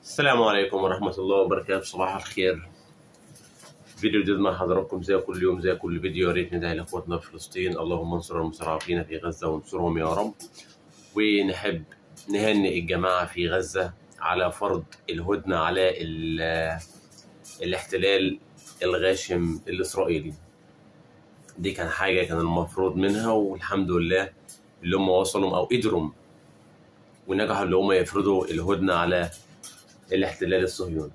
السلام عليكم ورحمة الله وبركاته. صباح الخير. فيديو جديد مع حضراتكم زي كل يوم زي كل فيديو. يا ريت ندعي لاخواتنا في فلسطين، اللهم انصر المستضعفين في غزة وانصرهم يا رب. ونحب نهنئ الجماعة في غزة على فرض الهدنة على الاحتلال الغاشم الإسرائيلي. دي كان حاجة كان المفروض منها، والحمد لله اللي هم وصلوا أو قدروا ونجحوا اللي هم يفرضوا الهدنة على الاحتلال الصهيوني.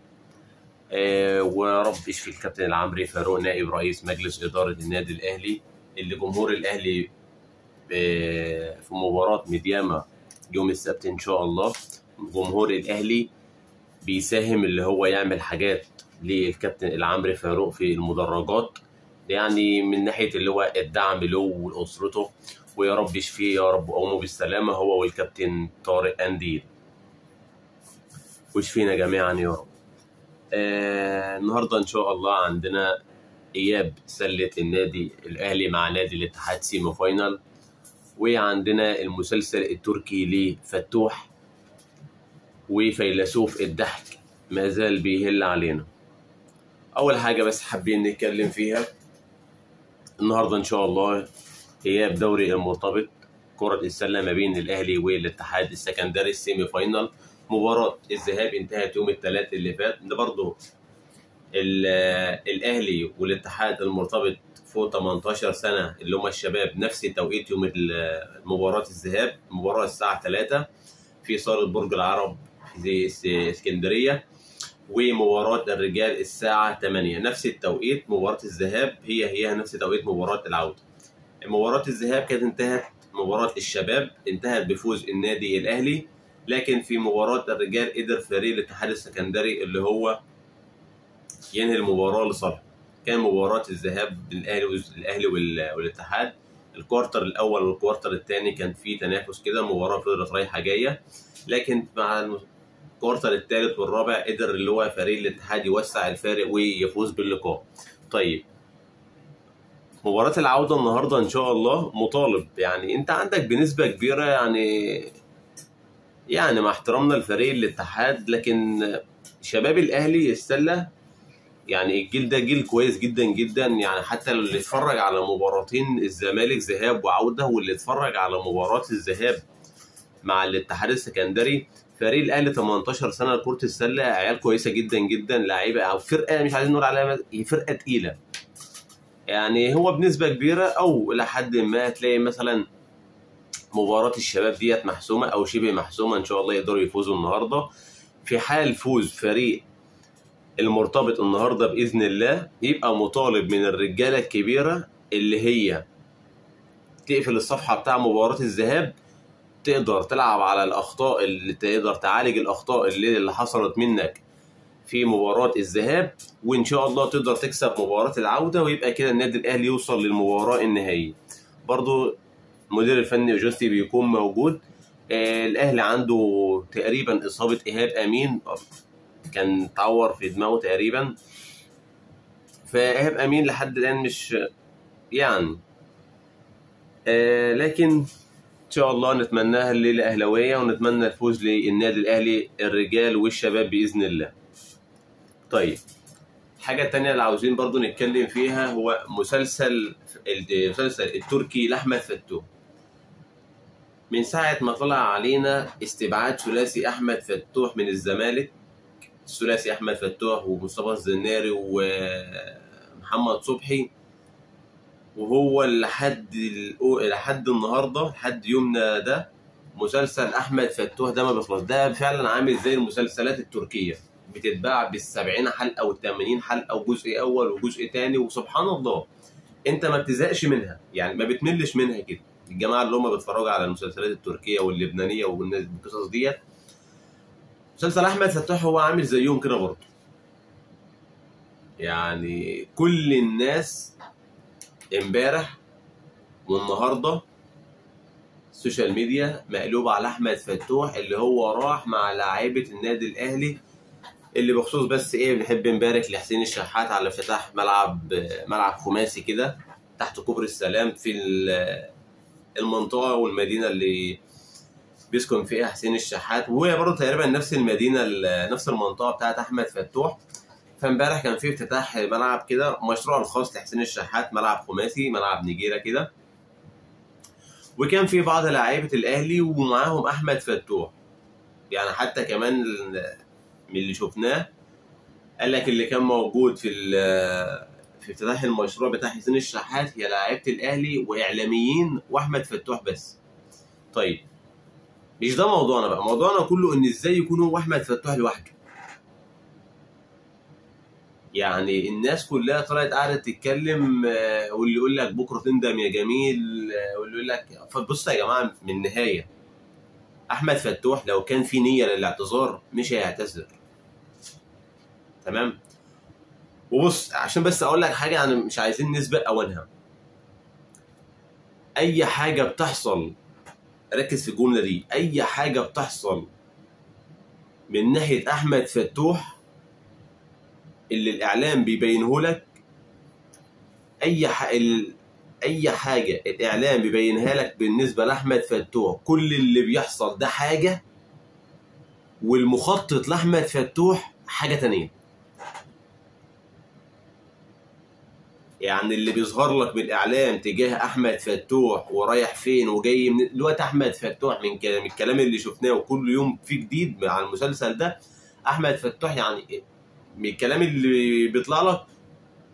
ورب يشفي الكابتن العمري فاروق نائب رئيس مجلس إدارة النادي الأهلي، اللي جمهور الأهلي في مباراة ميدياما يوم السبت إن شاء الله جمهور الأهلي بيساهم اللي هو يعمل حاجات للكابتن العمري فاروق في المدرجات، يعني من ناحية اللي هو الدعم له ولأسرته، ويا رب يشفيه يا رب وقومه بالسلامة هو والكابتن طارق أنديل، ويشفينا جميعا يا رب. النهارده ان شاء الله عندنا اياب سله النادي الاهلي مع نادي الاتحاد سيمي فاينال، وعندنا المسلسل التركي لفتوح وفيلسوف الضحك ما زال بيهل علينا. اول حاجه بس حابين نتكلم فيها النهارده ان شاء الله اياب دوري المرتبط كره السله ما بين الاهلي والاتحاد السكندري السيمي فاينال. مباراة الذهاب انتهت يوم الثلاث اللي فات، ده برضه الأهلي والاتحاد المرتبط فوق 18 سنة اللي هم الشباب نفس توقيت يوم مباراة الذهاب، مباراة الساعة 3 في صالة برج العرب في اسكندرية، ومباراة الرجال الساعة 8 نفس التوقيت. مباراة الذهاب هي نفس توقيت مباراة العودة. مباراة الذهاب كانت انتهت، مباراة الشباب انتهت بفوز النادي الأهلي، لكن في مباراة الرجال قدر فريق الاتحاد السكندري اللي هو ينهي المباراة لصالحه. كان مباراة الذهاب الأهلي والاتحاد الكوارتر الأول والكوارتر الثاني كان في تنافس كده، المباراة فضلت رايحة جاية، لكن مع الكوارتر الثالث والرابع قدر اللي هو فريق الاتحاد يوسع الفارق ويفوز باللقاء. طيب مباراة العودة النهاردة إن شاء الله مطالب، يعني أنت عندك بنسبة كبيرة يعني مع احترامنا لفريق الاتحاد، لكن شباب الاهلي السله يعني الجيل ده جيل كويس جدا جدا، يعني حتى اللي اتفرج على مباراتين الزمالك ذهاب وعوده واللي اتفرج على مباراه الذهاب مع الاتحاد السكندري، فريق الاهلي 18 سنه لكره السله عيال كويسه جدا جدا، لعيبه او فرقه مش عايزين نقول عليها فرقه تقيله، يعني هو بنسبه كبيره او الى حد ما هتلاقي مثلا مباراة الشباب ديت محسومة أو شبه محسومة، إن شاء الله يقدروا يفوزوا النهاردة. في حال فوز فريق المرتبط النهاردة بإذن الله يبقى مطالب من الرجالة الكبيرة اللي هي تقفل الصفحة بتاع مباراة الذهاب، تقدر تلعب على الأخطاء اللي تقدر تعالج الأخطاء اللي حصلت منك في مباراة الذهاب، وإن شاء الله تقدر تكسب مباراة العودة، ويبقى كده النادي الأهلي يوصل للمباراة النهائية. برضو المدير الفني جوستي بيكون موجود. الاهلي عنده تقريبا اصابه ايهاب امين، كان تعور في دماغه تقريبا، فايهاب امين لحد الان مش يعني لكن ان شاء الله نتمناها الليله اهلاويه، ونتمنى الفوز للنادي الاهلي الرجال والشباب باذن الله. طيب الحاجه الثانيه اللي عاوزين برضو نتكلم فيها هو المسلسل التركي لاحمد فتوح. من ساعة ما طلع علينا استبعاد ثلاثي أحمد فتوح من الزمالك، الثلاثي أحمد فتوح ومصطفى الزناري ومحمد صبحي، وهو لحد النهاردة لحد يومنا ده مسلسل أحمد فتوح ده ما بيخلص. ده فعلا عامل زي المسلسلات التركية، بتتباع بال70 حلقة وال80 حلقة وجزء أول وجزء تاني، وسبحان الله أنت ما بتزهقش منها، يعني ما بتملش منها كده. الجماعه اللي هم بيتفرجوا على المسلسلات التركيه واللبنانيه والقصص ديت، مسلسل احمد فتوح هو عامل زيهم كده برضه، يعني كل الناس امبارح والنهارده السوشيال ميديا مقلوبه على احمد فتوح اللي هو راح مع لاعيبه النادي الاهلي، اللي بخصوص بس بنحب نبارك لحسين الشحات على افتتاح ملعب خماسي كده تحت كوبري السلام في المنطقة والمدينة اللي بيسكن فيها حسين الشحات، وهي برضه تقريبا نفس المدينه نفس المنطقه بتاعت احمد فتوح. فامبارح كان في افتتاح ملعب كده، مشروع الخاص لحسين الشحات، ملعب خماسي، ملعب نجيله كده، وكان في بعض لاعيبه الاهلي ومعاهم احمد فتوح. يعني حتى كمان من اللي شفناه قال لك اللي كان موجود في افتتاح المشروع بتاع حسين الشحات هي لاعيبه الاهلي واعلاميين واحمد فتوح بس. طيب مش ده موضوعنا بقى، موضوعنا كله ان ازاي يكون هو احمد فتوح لوحده. يعني الناس كلها طلعت قاعده تتكلم، واللي يقول لك بكره تندم يا جميل، واللي يقول لك. فبص يا جماعه، من النهايه احمد فتوح لو كان في نيه للاعتذار مش هيعتذر. تمام. وبص عشان بس اقول لك حاجه، يعني مش عايزين نسبق اوانها. اي حاجه بتحصل، ركز في الجمله دي، اي حاجه بتحصل من ناحيه احمد فتوح اللي الاعلام بيبينه لك، اي حاجه الاعلام بيبينها لك بالنسبه لاحمد فتوح، كل اللي بيحصل ده حاجه، والمخطط لاحمد فتوح حاجه تانية. يعني اللي بيظهر لك بالاعلام تجاه احمد فتوح ورايح فين وجاي من دلوقتي، احمد فتوح من الكلام اللي شفناه وكل يوم في جديد مع المسلسل ده، احمد فتوح يعني من الكلام اللي بيطلع لك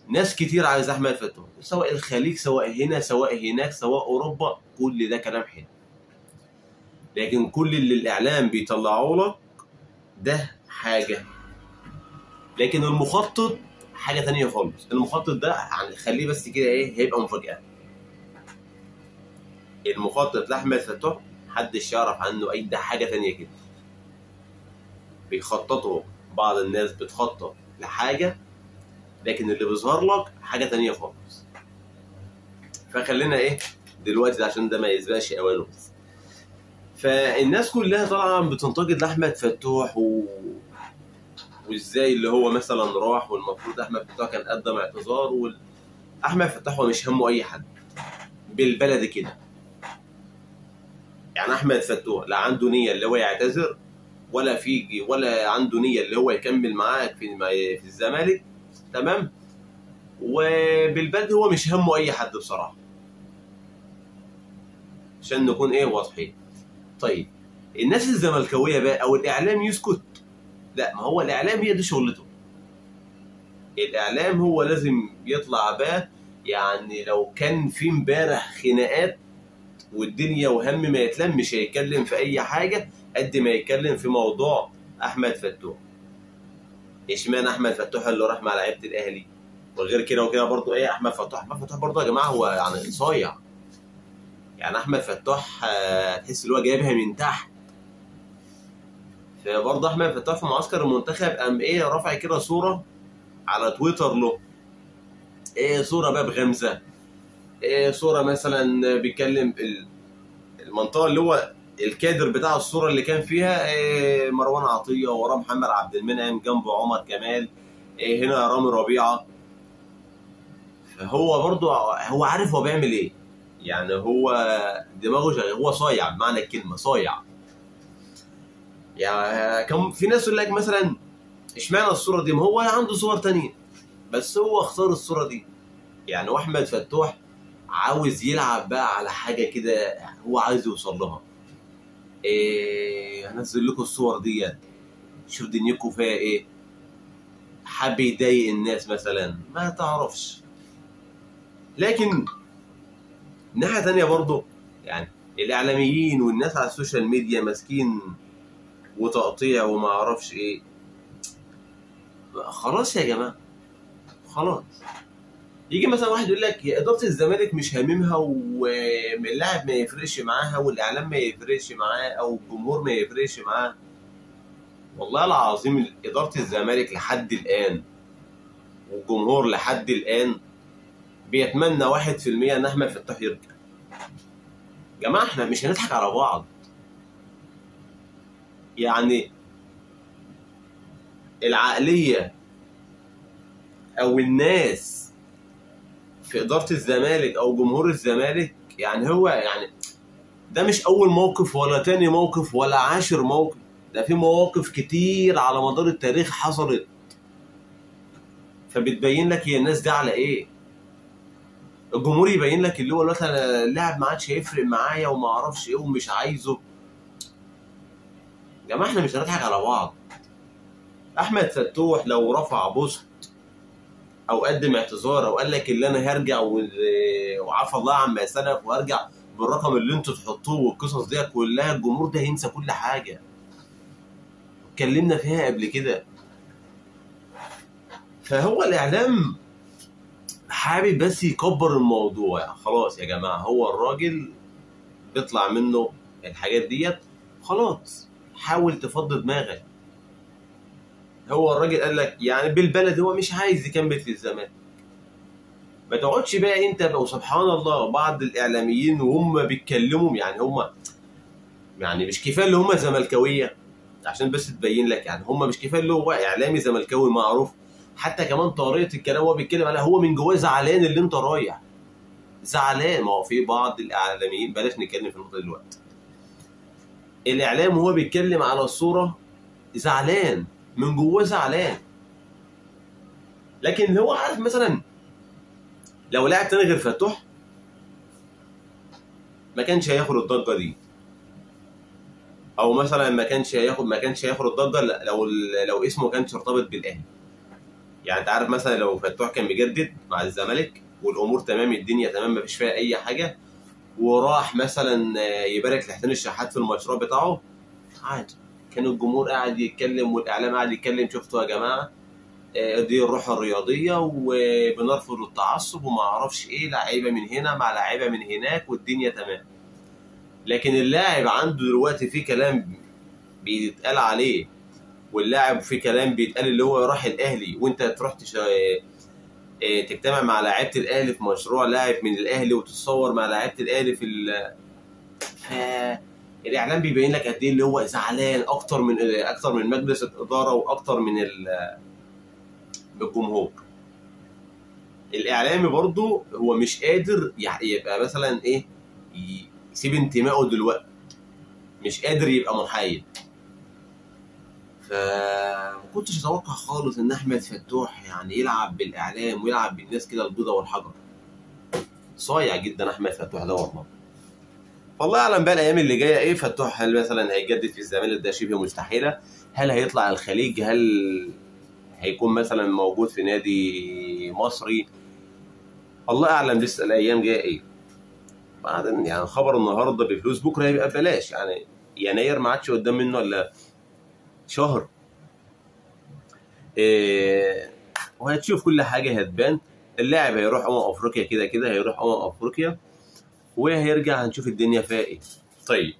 ناس كتير عايز احمد فتوح، سواء الخليج سواء هنا سواء هناك سواء اوروبا، كل ده كلام حلو. لكن كل اللي الاعلام بيطلعه لك ده حاجه، لكن المخطط حاجه تانية خالص. المخطط ده يعني خليه بس كده ايه، هيبقى مفاجاه. المخطط لاحمد فتوح محدش يعرف عنه اي، ده حاجه تانية كده. بيخططوا، بعض الناس بتخطط لحاجه، لكن اللي بيظهر لك حاجه تانية خالص. فخلينا ايه دلوقتي ده عشان ده ما يسبقش اوانه. فالناس كلها طبعا بتنتقد لاحمد فتوح وازاي اللي هو مثلا راح، والمفروض احمد فتوح كان قدم اعتذار. احمد فتوح هو مش همه اي حد بالبلد كده. يعني احمد فتوح لا عنده نيه اللي هو يعتذر، ولا عنده نيه اللي هو يكمل معاك في الزمالك. تمام. وبالبلد هو مش همه اي حد بصراحه، عشان نكون ايه واضحين. طيب الناس الزملكاويه بقى او الاعلام يسكت؟ لا، ما هو الاعلام هي دي شغلته. الاعلام هو لازم يطلع بقى. يعني لو كان في امبارح خناقات والدنيا وهم ما يتلم، مش هيتكلم في اي حاجه قد ما يتكلم في موضوع احمد فتوح. اشمعنى احمد فتوح اللي راح مع لعيبه الاهلي؟ وغير كده وكده برضه ايه، احمد فتوح برضه يا جماعه هو يعني صايع. يعني احمد فتوح تحس ان هو جايبها من تحت. فبرضه احمد فتوح في معسكر المنتخب قام ايه رافع كده صوره على تويتر له، ايه صوره بقى بغمزه، ايه صوره مثلا بيتكلم المنطقه اللي هو الكادر بتاع الصوره اللي كان فيها، إيه مروان عطيه وراه محمد عبد المنعم جنبه عمر كمال، إيه هنا رامي ربيعه. فهو برضه هو عارف هو بيعمل ايه. يعني هو دماغه شغال، هو صايع بمعنى الكلمه صايع. يعني كان في ناس يقول لك مثلا اشمعنى الصوره دي، ما هو عنده صور تانية بس هو اختار الصوره دي. يعني واحمد فتوح عاوز يلعب بقى على حاجه كده هو عايز يوصل لها. إيه هنزل لكم الصور دي، شوف دنياكم فيها ايه، حب يضايق الناس مثلا ما تعرفش. لكن ناحيه تانية برضه يعني الاعلاميين والناس على السوشيال ميديا ماسكين وتقطيع وما اعرفش ايه. خلاص يا جماعه خلاص. يجي مثلا واحد يقول لك اداره الزمالك مش هاممها واللاعب ما يفرقش معاها والاعلام ما يفرقش معاه او الجمهور ما يفرقش معاه. والله العظيم اداره الزمالك لحد الان والجمهور لحد الان بيتمنى 1% ان احمد فتوح يرجع. يا جماعه احنا مش هنضحك على بعض. يعني العقليه او الناس في اداره الزمالك او جمهور الزمالك، يعني هو يعني ده مش اول موقف ولا تاني موقف ولا 10 موقف، ده في مواقف كتير على مدار التاريخ حصلت. فبتبين لك هي الناس دي على ايه. الجمهور يبين لك اللي هو مثلا اللاعب ما عادش هيفرق معايا وما اعرفش ايه ومش عايزه. يا جماعه احنا مش هنضحك على بعض. احمد فتوح لو رفع بوست او قدم اعتذار او قال لك اللي انا هرجع وعفى الله عما سلف وهرجع بالرقم اللي انتوا تحطوه والقصص دي كلها، الجمهور ده هينسى كل حاجه. اتكلمنا فيها قبل كده. فهو الاعلام حابب بس يكبر الموضوع. يعني خلاص يا جماعه، هو الراجل بيطلع منه الحاجات ديت خلاص، حاول تفضي دماغك. هو الراجل قال لك يعني بالبلد هو مش عايز يكمل في الزمالك. ما تقعدش بقى انت بقى. وسبحان الله بعض الاعلاميين وهم بيتكلموا يعني هم يعني مش كفايه اللي هم زملكاويه، عشان بس تبين لك يعني هم مش كفايه اللي هو اعلامي زملكاوي معروف، حتى كمان طريقه الكلام هو بيتكلم عليها هو من جواه زعلان اللي انت رايح. زعلان. ما هو في بعض الاعلاميين، بلاش نتكلم في النقطه دلوقتي. الاعلام وهو بيتكلم على الصوره زعلان من جواه زعلان. لكن هو عارف مثلا لو لاعب تاني غير فتوح ما كانش هياخد الضجه دي، او مثلا ما كانش هياخد الضجه لو اسمه ما كانش ارتبط بالاهلي. يعني انت عارف مثلا لو فتوح كان مجدد مع الزمالك والامور تمام، الدنيا تمام ما فيش فيها اي حاجه، وراح مثلا يبارك لحسين الشحات في المشروع بتاعه، عادي. كان الجمهور قاعد يتكلم والاعلام قاعد يتكلم، شفتوا يا جماعه دي الروح الرياضيه وبنرفض التعصب وما اعرفش ايه، لعيبه من هنا مع لعيبه من هناك والدنيا تمام. لكن اللاعب عنده دلوقتي في كلام بيتقال عليه، واللاعب في كلام بيتقال اللي هو راح الاهلي، وانت تروح تجتمع مع لعيبه الاهلي في مشروع لاعب من الاهلي وتتصور مع لعيبه الاهلي في الاعلام بيبين لك قد ايه اللي هو زعلان اكتر من مجلس الاداره واكتر من الجمهور. الاعلامي برضو هو مش قادر يبقى مثلا ايه، يسيب انتمائه دلوقتي، مش قادر يبقى محايد. فما كنتش اتوقع خالص ان احمد فتوح يعني يلعب بالاعلام ويلعب بالناس كده البيضه والحجر. صايع جدا احمد فتوح ده والله. والله اعلم بقى الايام اللي جايه ايه. فتوح هل مثلا هيجدد في الزمالك؟ ده شبه مستحيله. هل هيطلع الخليج؟ هل هيكون مثلا موجود في نادي مصري؟ الله اعلم، لسه الايام جايه ايه. بعدين يعني خبر النهارده بفلوس بكره هيبقى ببلاش. يعني يناير ما عادش قدام منه الا شهر. وهتشوف كل حاجه هتبان. اللاعب هيروح افريقيا كده كده، هيروح افريقيا وهيرجع، هنشوف الدنيا فيها ايه. طيب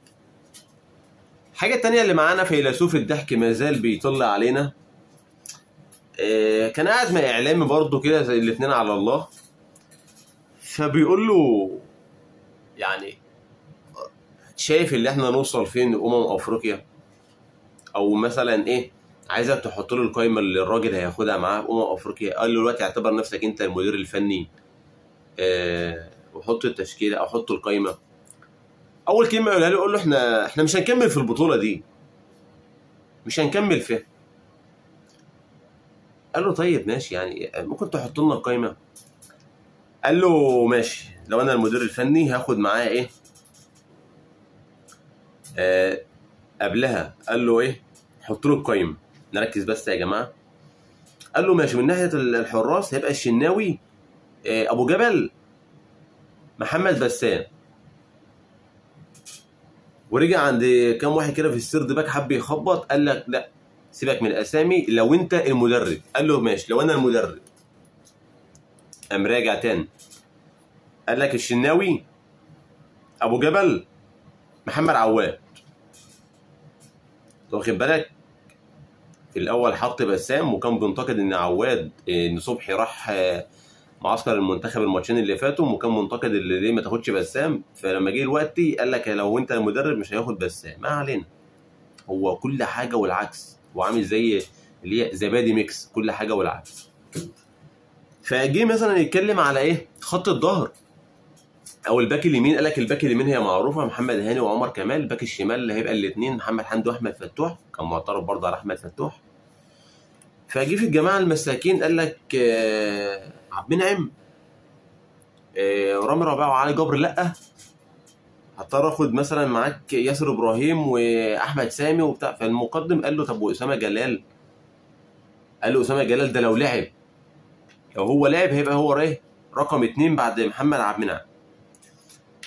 حاجه تانية اللي معانا، فيلسوف الضحك ما زال بيطل علينا. كان قاعد مع اعلامي برضه كده زي الاثنين على الله، فبيقول له يعني شايف اللي احنا نوصل فين افريقيا؟ او مثلا ايه، عايزك تحط له القايمه اللي الراجل هياخدها معاه افريقيا. قال له دلوقتي اعتبر نفسك انت المدير الفني، وحط التشكيله او حط القايمه. اول كلمه يقولها له، يقول له احنا مش هنكمل في البطوله دي، مش هنكمل فيها. قال له طيب ماشي، يعني ممكن تحط لنا القايمه. قال له ماشي، لو انا المدير الفني هاخد معاه ايه قبلها. قال له ايه، حط له القايمه. نركز بس يا جماعه. قال له ماشي، من ناحيه الحراس هيبقى الشناوي، ابو جبل، محمد بسام. ورجع عند كام واحد كده في السرد باك حب يخبط، قال لك لا سيبك من الاسامي لو انت المدرب. قال له ماشي لو انا المدرب. قام راجع تاني قال لك الشناوي، ابو جبل، محمد عواد. واخد بالك؟ في الاول حط بسام، وكان بينتقد ان عواد ان صبحي راح معسكر المنتخب الماتشين اللي فاتوا، وكان منتقد اللي ليه ما تاخدش بسام. فلما جه الوقت قال لك لو انت المدرب مش هياخد بسام. ما علينا، هو كل حاجه والعكس، هو عامل زي اللي هي زبادي ميكس، كل حاجه والعكس. فجه مثلا يتكلم على ايه، خط الظهر. او الباك اليمين قال لك الباك اليمين هي معروفه محمد هاني وعمر كمال، الباك الشمال اللي هيبقى الاثنين محمد حمدي واحمد فتوح، كان معترض برضه على احمد فتوح. فجي في الجماعه المساكين قال لك عبد المنعم رامي ربيعه وعلي جبر لا، هضطر اخد مثلا معاك ياسر ابراهيم واحمد سامي وبتاع. فالمقدم قال له طب واسامه جلال؟ قال له اسامه جلال ده لو لعب، لو هو لعب هيبقى هو ايه رقم 2 بعد محمد عبد المنعم.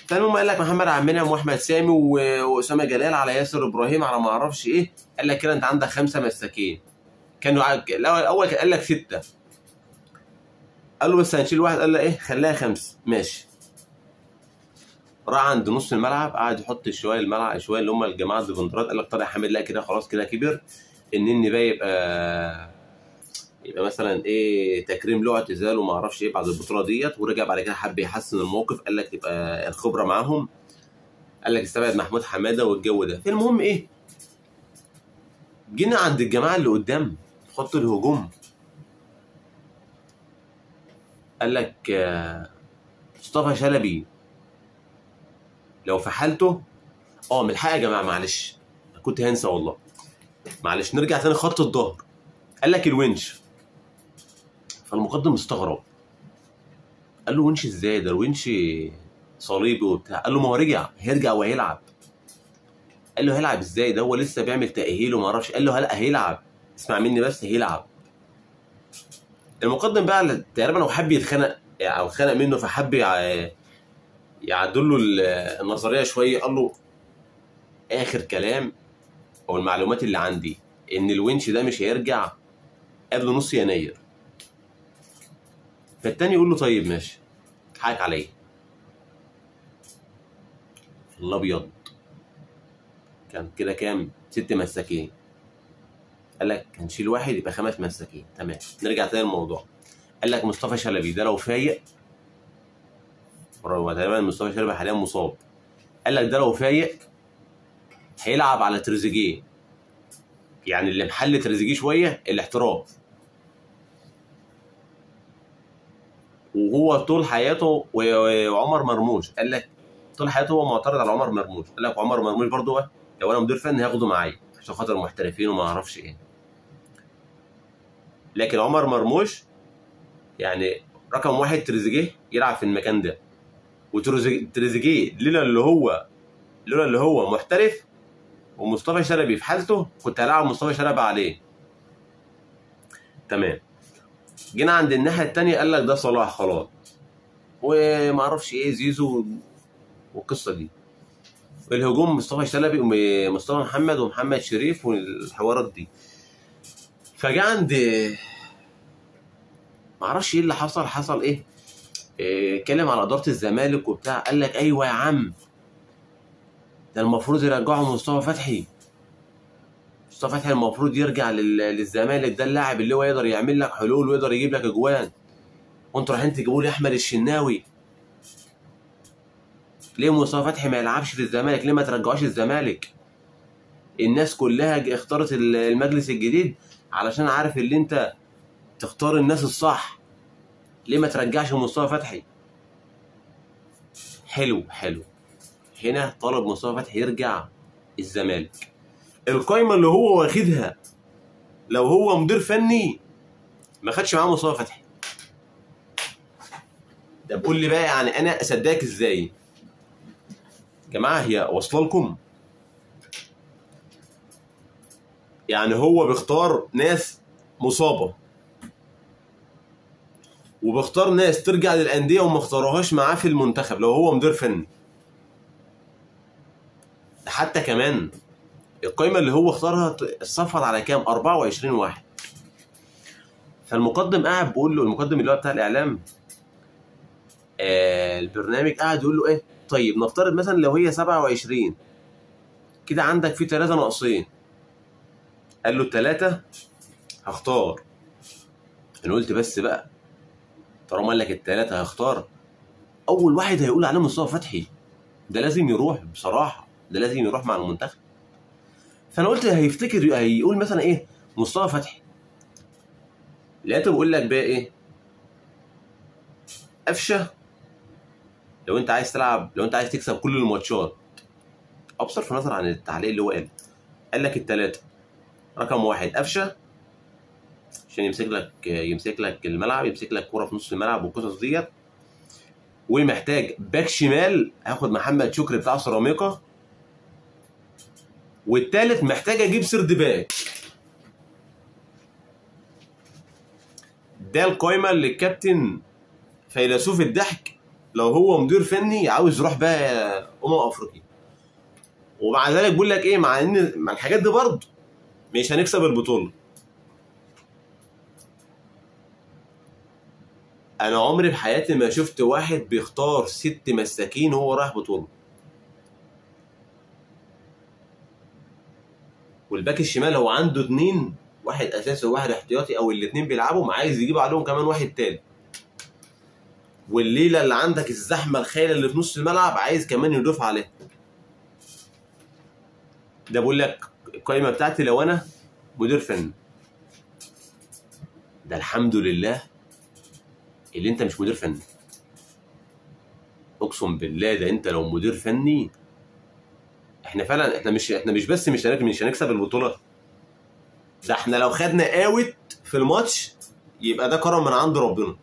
فالمهم قال لك محمد عبد المنعم واحمد سامي واسامه جلال على ياسر ابراهيم على ما اعرفش ايه. قال لك كده انت عندك 5 مساكين. كانوا الاول قال لك 6، قال له بس هنشيل واحد، قال له ايه خليها 5 ماشي. راح عند نص الملعب قعد يحط شويه الملعب شويه اللي هم الجماعه الديفندرات. قال لك طارق حامد لا كده خلاص كده كبر، النني بقى يبقى مثلا ايه تكريم له اعتزال وما اعرفش ايه بعد البطوله ديت. ورجع بعد كده حب يحسن الموقف، قال لك يبقى الخبره معاهم، قال لك استبعد محمود حماده والجو ده. المهم ايه، جينا عند الجماعه اللي قدام خط الهجوم. قال لك مصطفى شلبي لو في حالته من الحق يا جماعه معلش كنت هنسى والله، معلش نرجع تاني خط الظهر. قال لك الونش. فالمقدم استغرب، قال له ونش ازاي ده الونش صليبي وبتاع. قال له ما هو هيرجع وهيلعب. قال له هيلعب ازاي ده هو لسه بيعمل تاهيل وما اعرفش. قال له لا هيلعب، اسمع مني بس هيلعب. المقدم بقى تقريبا هو حب يتخانق او اتخانق منه، فحب يعدل له النظريه شويه. قال له اخر كلام او المعلومات اللي عندي ان الونش ده مش هيرجع قبل نص يناير. فالتاني يقول له طيب ماشي حقك عليا. الابيض كان كده كام 6 مساكين. قال لك هنشيل واحد يبقى 5 مساكين تمام. نرجع تاني للموضوع. قال لك مصطفى شلبي ده لو فايق، تقريبا مصطفى شلبي حاليا مصاب. قال لك ده لو فايق هيلعب على تريزيجيه، يعني اللي محل تريزيجيه شويه الاحتراف. وهو طول حياته وعمر مرموش، قال لك طول حياته هو معترض على عمر مرموش. قال لك عمر مرموش برضه لو انا مدير فني هاخده معايا عشان خاطر المحترفين وما اعرفش ايه. لكن عمر مرموش يعني رقم 1 تريزيجيه يلعب في المكان ده. وتريزيجيه لولا اللي هو محترف ومصطفى شلبي في حالته كنت هلاعب مصطفى شلبي عليه. تمام. جينا عند الناحيه الثانيه قال لك ده صلاح خلاص وما اعرفش ايه زيزو والقصه دي. الهجوم مصطفى شلبي ومصطفى محمد ومحمد شريف والحوارات دي. فجاء عند ما اعرفش ايه اللي حصل ايه اتكلم على اداره الزمالك وبتاع. قال لك ايوه يا عم ده المفروض يرجعوا مصطفى فتحي. مصطفى فتحي المفروض يرجع للزمالك، ده اللاعب اللي هو يقدر يعمل لك حلول ويقدر يجيب لك اجوان. وانتوا رايحين تجيبوا لي احمد الشناوي. ليه مصطفى فتحي ما يلعبش في الزمالك؟ ليه ما ترجعوش الزمالك؟ الناس كلها اختارت المجلس الجديد علشان عارف اللي انت تختار الناس الصح. ليه ما ترجعش مصطفى فتحي؟ حلو. هنا طلب مصطفى فتحي يرجع الزمالك. القايمه اللي هو واخدها لو هو مدير فني ما خدش معاه مصطفى فتحي. ده بقول لي بقى يعني انا اصدقك ازاي يا جماعه؟ هي واصله لكم؟ يعني هو بيختار ناس مصابه وبيختار ناس ترجع للانديه وما اختاروهاش معاه في المنتخب لو هو مدير فني. حتى كمان القائمه اللي هو اختارها صفت على كام 24 واحد. فالمقدم قاعد بيقول له، المقدم اللي هو بتاع الاعلام البرنامج قاعد يقول له ايه طيب نفترض مثلا لو هي 27 كده عندك في 3 ناقصين. قال له 3 هختار. انا قلت بس بقى طالما قال لك ال3 هختار، اول واحد هيقول عليه مصطفى فتحي. ده لازم يروح بصراحه، ده لازم يروح مع المنتخب. فانا قلت هيقول مثلا ايه مصطفى فتحي. لقيته بيقول لك بقى ايه قفشه لو انت عايز تلعب، لو انت عايز تكسب كل الماتشات، بصرف النظر عن التعليق اللي هو قال لك الثلاثه. رقم واحد قفشه عشان يمسك لك الملعب، يمسك لك كوره في نص الملعب والقصص ديت. ومحتاج باك شمال، هاخد محمد شكري بتاع سيراميكا. والثالث محتاج اجيب سيرد باك. ده القايمه اللي الكابتن فيلسوف الضحك لو هو مدير فني عاوز يروح بقى افريقيا. ومع ذلك بيقول لك ايه، مع ان مع الحاجات دي برضه مش هنكسب البطوله. انا عمري في حياتي ما شفت واحد بيختار 6 مساكين وهو رايح بطوله. والباك الشمال هو عنده 2، واحد اساسي وواحد احتياطي، او الاثنين بيلعبوا، ما عايز يجيب عليهم كمان واحد تاني. والليله اللي عندك الزحمه الخيالة اللي في نص الملعب عايز كمان يضيف عليها. ده بقول لك القائمه بتاعتي لو انا مدير فني. ده الحمد لله اللي انت مش مدير فني. اقسم بالله ده انت لو مدير فني، احنا فعلا احنا مش بس مش هنكسب البطوله. ده احنا لو خدنا اوت في الماتش يبقى ده كرم من عند ربنا.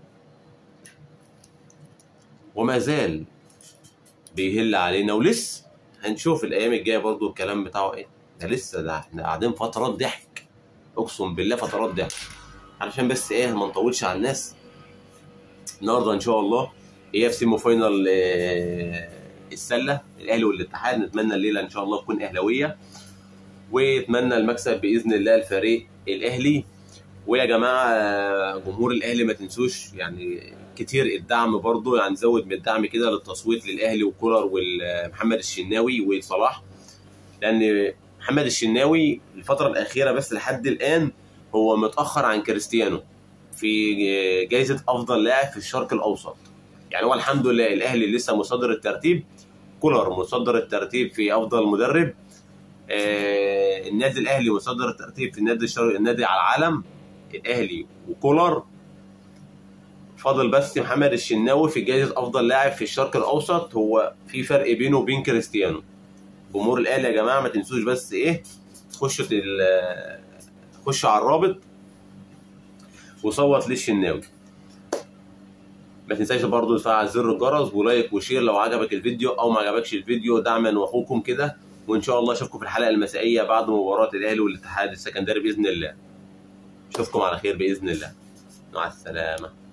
وما زال بيهل علينا، ولسه هنشوف الايام الجايه برضو الكلام بتاعه ايه. ده لسه، ده احنا قاعدين فترات ضحك، اقسم بالله فترات ضحك. علشان بس ايه ما نطولش على الناس. النهارده ان شاء الله هي في سيمي فاينال السله، الاهلي والاتحاد. نتمنى الليله ان شاء الله تكون اهلاويه، واتمنى المكسب باذن الله الفريق الاهلي. ويا جماعه جمهور الاهلي ما تنسوش يعني كتير الدعم برضو، يعني نزود من الدعم كده للتصويت للاهلي وكولر ومحمد الشناوي وصلاح. لان محمد الشناوي الفتره الاخيره بس لحد الان هو متاخر عن كريستيانو في جائزه افضل لاعب في الشرق الاوسط. يعني هو الحمد لله الاهلي لسه مصدر الترتيب، كولر مصدر الترتيب في افضل مدرب، النادي الاهلي مصدر الترتيب في النادي على العالم، الاهلي وكولر. فاضل بس محمد الشناوي في جائزه افضل لاعب في الشرق الاوسط، هو في فرق بينه وبين كريستيانو. جمهور الاهلي يا جماعه ما تنسوش بس ايه، خشوا على الرابط وصوت للشناوي. ما تنساش برضو تفعل زر الجرس ولايك وشير لو عجبك الفيديو او ما عجبكش الفيديو، دعما واخوكم كده. وان شاء الله اشوفكم في الحلقه المسائيه بعد مباراه الاهلي والاتحاد السكندري باذن الله. اشوفكم على خير باذن الله. مع السلامه.